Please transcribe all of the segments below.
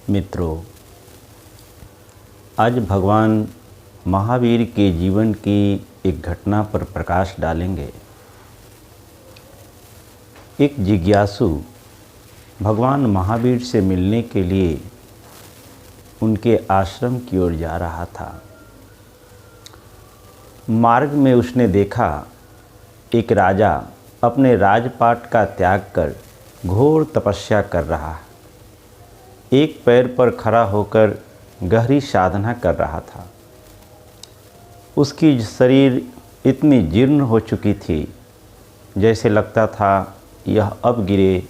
मित्रों, आज भगवान महावीर के जीवन की एक घटना पर प्रकाश डालेंगे। एक जिज्ञासु भगवान महावीर से मिलने के लिए उनके आश्रम की ओर जा रहा था। मार्ग में उसने देखा एक राजा अपने राजपाट का त्याग कर घोर तपस्या कर रहा है। एक पैर पर खड़ा होकर गहरी साधना कर रहा था। उसकी शरीर इतनी जीर्ण हो चुकी थी जैसे लगता था यह अब गिरे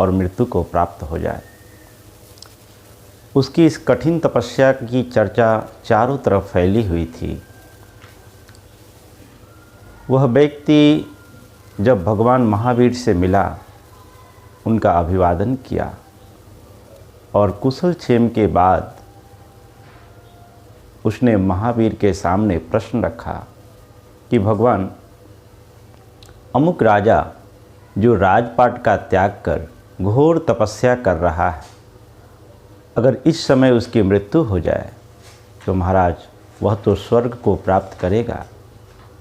और मृत्यु को प्राप्त हो जाए। उसकी इस कठिन तपस्या की चर्चा चारों तरफ फैली हुई थी। वह व्यक्ति जब भगवान महावीर से मिला, उनका अभिवादन किया और कुशल क्षेम के बाद उसने महावीर के सामने प्रश्न रखा कि भगवान, अमुक राजा जो राजपाट का त्याग कर घोर तपस्या कर रहा है, अगर इस समय उसकी मृत्यु हो जाए तो महाराज वह तो स्वर्ग को प्राप्त करेगा,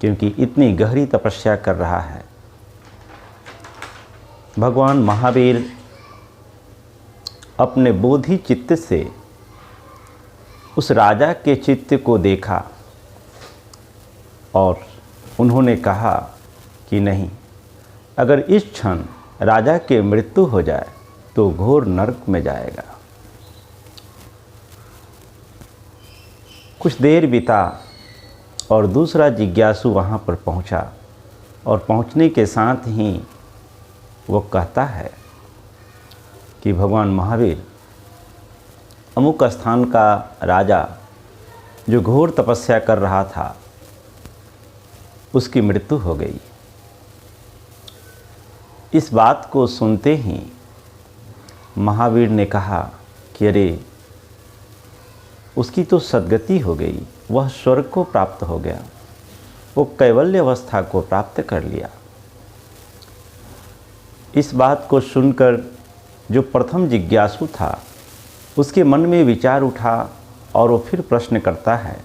क्योंकि इतनी गहरी तपस्या कर रहा है। भगवान महावीर अपने बोधि चित्त से उस राजा के चित्त को देखा और उन्होंने कहा कि नहीं, अगर इस क्षण राजा के मृत्यु हो जाए तो घोर नरक में जाएगा। कुछ देर बीता और दूसरा जिज्ञासु वहाँ पर पहुँचा और पहुँचने के साथ ही वो कहता है कि भगवान महावीर, अमुक स्थान का राजा जो घोर तपस्या कर रहा था, उसकी मृत्यु हो गई। इस बात को सुनते ही महावीर ने कहा कि अरे, उसकी तो सद्गति हो गई, वह स्वर्ग को प्राप्त हो गया, वो कैवल्य अवस्था को प्राप्त कर लिया। इस बात को सुनकर जो प्रथम जिज्ञासु था, उसके मन में विचार उठा और वो फिर प्रश्न करता है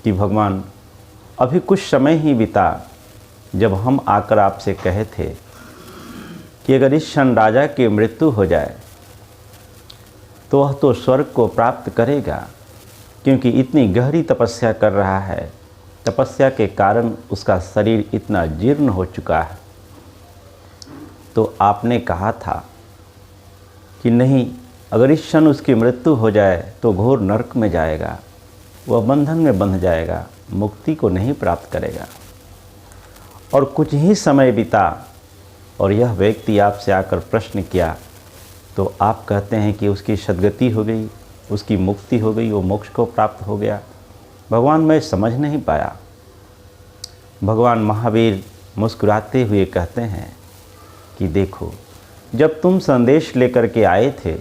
कि भगवान, अभी कुछ समय ही बीता जब हम आकर आपसे कहे थे कि अगर इस क्षण राजा की मृत्यु हो जाए तो वह तो स्वर्ग को प्राप्त करेगा, क्योंकि इतनी गहरी तपस्या कर रहा है। तपस्या के कारण उसका शरीर इतना जीर्ण हो चुका है। तो आपने कहा था कि नहीं, अगर इस क्षण उसकी मृत्यु हो जाए तो घोर नरक में जाएगा, वह बंधन में बंध जाएगा, मुक्ति को नहीं प्राप्त करेगा। और कुछ ही समय बीता और यह व्यक्ति आपसे आकर प्रश्न किया तो आप कहते हैं कि उसकी सद्गति हो गई, उसकी मुक्ति हो गई, वो मोक्ष को प्राप्त हो गया। भगवान, मैं समझ नहीं पाया। भगवान महावीर मुस्कुराते हुए कहते हैं कि देखो, जब तुम संदेश लेकर के आए थे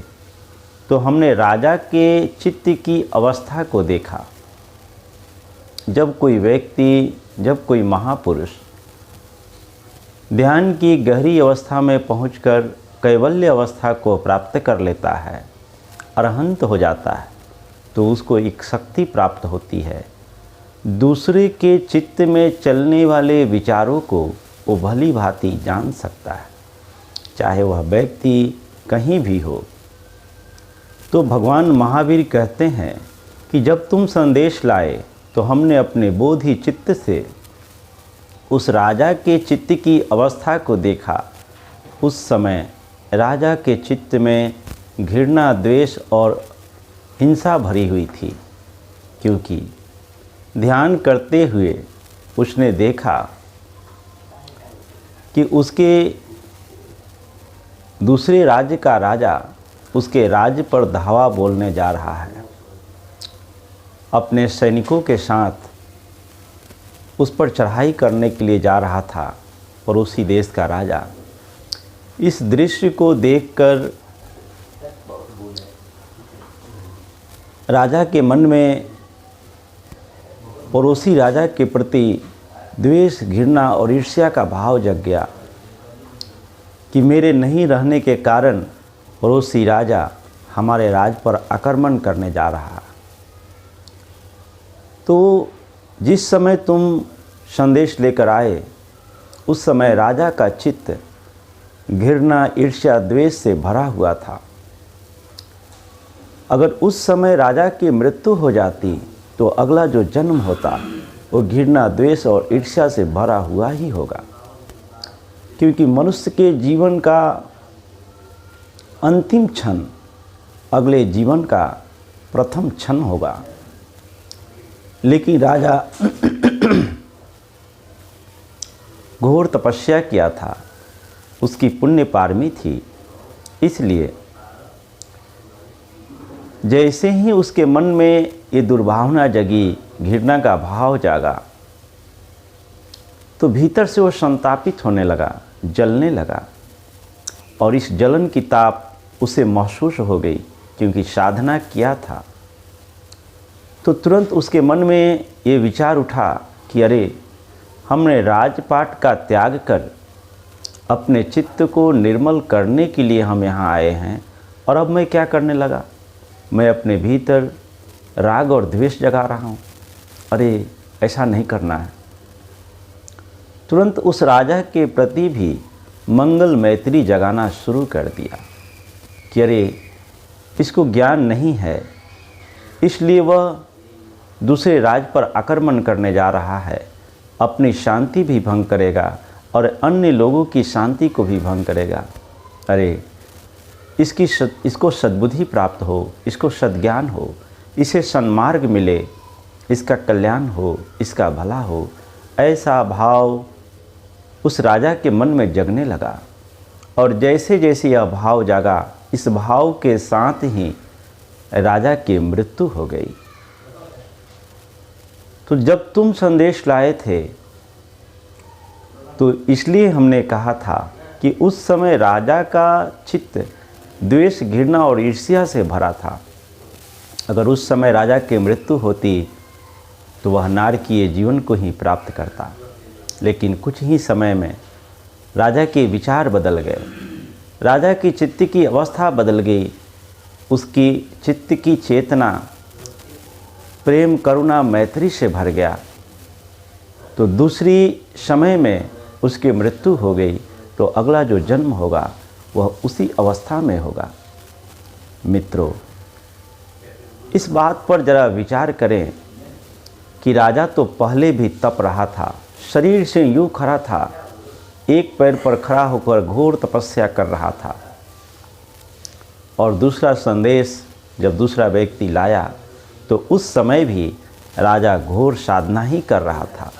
तो हमने राजा के चित्त की अवस्था को देखा। जब कोई व्यक्ति, जब कोई महापुरुष ध्यान की गहरी अवस्था में पहुंचकर कैवल्य अवस्था को प्राप्त कर लेता है, अरहंत हो जाता है, तो उसको एक शक्ति प्राप्त होती है। दूसरे के चित्त में चलने वाले विचारों को वो भली भांति जान सकता है, चाहे वह व्यक्ति कहीं भी हो। तो भगवान महावीर कहते हैं कि जब तुम संदेश लाए तो हमने अपने बोधि चित्त से उस राजा के चित्त की अवस्था को देखा। उस समय राजा के चित्त में घृणा, द्वेष और हिंसा भरी हुई थी, क्योंकि ध्यान करते हुए उसने देखा कि उसके दूसरे राज्य का राजा उसके राज्य पर धावा बोलने जा रहा है, अपने सैनिकों के साथ उस पर चढ़ाई करने के लिए जा रहा था, और उसी देश का राजा। इस दृश्य को देखकर राजा के मन में पड़ोसी राजा के प्रति द्वेष, घृणा और ईर्ष्या का भाव जग गया कि मेरे नहीं रहने के कारण पड़ोसी राजा हमारे राज पर आक्रमण करने जा रहा है। तो जिस समय तुम संदेश लेकर आए उस समय राजा का चित्त घृणा, ईर्ष्या, द्वेष से भरा हुआ था। अगर उस समय राजा की मृत्यु हो जाती तो अगला जो जन्म होता वो घृणा, द्वेष और ईर्ष्या से भरा हुआ ही होगा, क्योंकि मनुष्य के जीवन का अंतिम क्षण अगले जीवन का प्रथम क्षण होगा। लेकिन राजा घोर तपस्या किया था, उसकी पुण्य पारमी थी, इसलिए जैसे ही उसके मन में ये दुर्भावना जगी, घृणा का भाव जागा, तो भीतर से वो संतापित होने लगा, जलने लगा। और इस जलन की ताप उसे महसूस हो गई, क्योंकि साधना किया था। तो तुरंत उसके मन में ये विचार उठा कि अरे, हमने राजपाट का त्याग कर अपने चित्त को निर्मल करने के लिए हम यहाँ आए हैं, और अब मैं क्या करने लगा, मैं अपने भीतर राग और द्वेष जगा रहा हूँ। अरे, ऐसा नहीं करना है। तुरंत उस राजा के प्रति भी मंगल मैत्री जगाना शुरू कर दिया कि अरे, इसको ज्ञान नहीं है, इसलिए वह दूसरे राज पर आक्रमण करने जा रहा है, अपनी शांति भी भंग करेगा और अन्य लोगों की शांति को भी भंग करेगा। अरे, इसको सद्बुद्धि प्राप्त हो, इसको सद्ज्ञान हो, इसे सन्मार्ग मिले, इसका कल्याण हो, इसका भला हो, ऐसा भाव उस राजा के मन में जगने लगा। और जैसे जैसे यह भाव जागा, इस भाव के साथ ही राजा की मृत्यु हो गई। तो जब तुम संदेश लाए थे तो इसलिए हमने कहा था कि उस समय राजा का चित्त द्वेष, घृणा और ईर्ष्या से भरा था। अगर उस समय राजा की मृत्यु होती तो वह नारकीय जीवन को ही प्राप्त करता। लेकिन कुछ ही समय में राजा के विचार बदल गए, राजा की चित्त की अवस्था बदल गई, उसकी चित्त की चेतना प्रेम, करुणा, मैत्री से भर गया। तो दूसरी समय में उसकी मृत्यु हो गई, तो अगला जो जन्म होगा वह उसी अवस्था में होगा। मित्रों, इस बात पर जरा विचार करें कि राजा तो पहले भी तप रहा था, शरीर से यूँ खड़ा था, एक पैर पर खड़ा होकर घोर तपस्या कर रहा था। और दूसरा संदेश जब दूसरा व्यक्ति लाया तो उस समय भी राजा घोर साधना ही कर रहा था।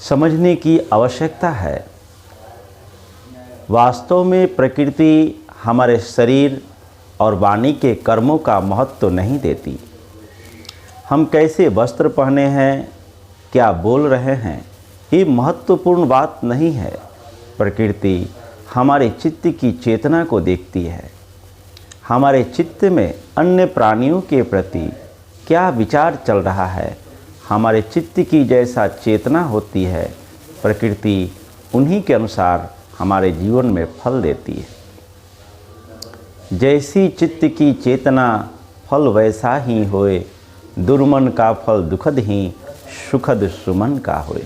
समझने की आवश्यकता है, वास्तव में प्रकृति हमारे शरीर और वाणी के कर्मों का महत्व नहीं देती। हम कैसे वस्त्र पहने हैं, क्या बोल रहे हैं, ये महत्वपूर्ण बात नहीं है। प्रकृति हमारे चित्त की चेतना को देखती है। हमारे चित्त में अन्य प्राणियों के प्रति क्या विचार चल रहा है, हमारे चित्त की जैसा चेतना होती है, प्रकृति उन्हीं के अनुसार हमारे जीवन में फल देती है। जैसी चित्त की चेतना फल वैसा ही होए, दुर्मन का फल दुखद ही, सुखद सुमन का होए।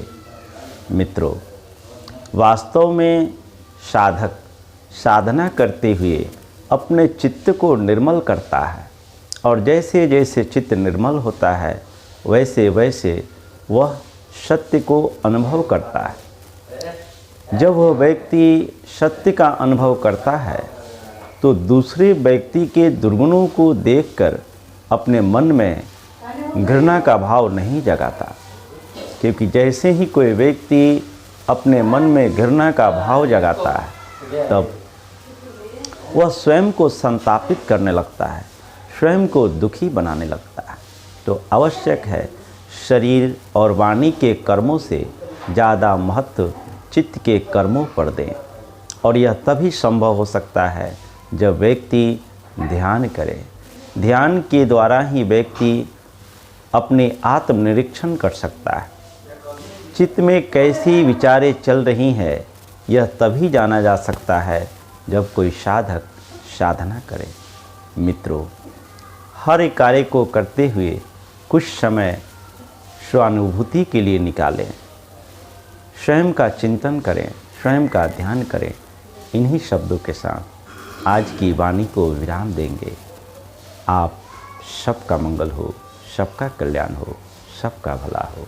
मित्रों, वास्तव में साधक साधना करते हुए अपने चित्त को निर्मल करता है, और जैसे जैसे चित्त निर्मल होता है वैसे वैसे वह सत्य को अनुभव करता है। जब वह व्यक्ति सत्य का अनुभव करता है तो दूसरे व्यक्ति के दुर्गुणों को देखकर अपने मन में घृणा का भाव नहीं जगाता, क्योंकि जैसे ही कोई व्यक्ति अपने मन में घृणा का भाव जगाता है तब वह स्वयं को संतापित करने लगता है, स्वयं को दुखी बनाने लगता है। तो आवश्यक है शरीर और वाणी के कर्मों से ज़्यादा महत्व चित्त के कर्मों पर दें, और यह तभी संभव हो सकता है जब व्यक्ति ध्यान करे। ध्यान के द्वारा ही व्यक्ति अपने आत्मनिरीक्षण कर सकता है। चित्त में कैसी विचारें चल रही हैं यह तभी जाना जा सकता है जब कोई साधक साधना करें। मित्रों, हर एक कार्य को करते हुए कुछ समय स्वानुभूति के लिए निकालें। स्वयं का चिंतन करें, स्वयं का ध्यान करें। इन्हीं शब्दों के साथ आज की वाणी को विराम देंगे। आप सबका मंगल हो, सबका कल्याण हो, सबका भला हो।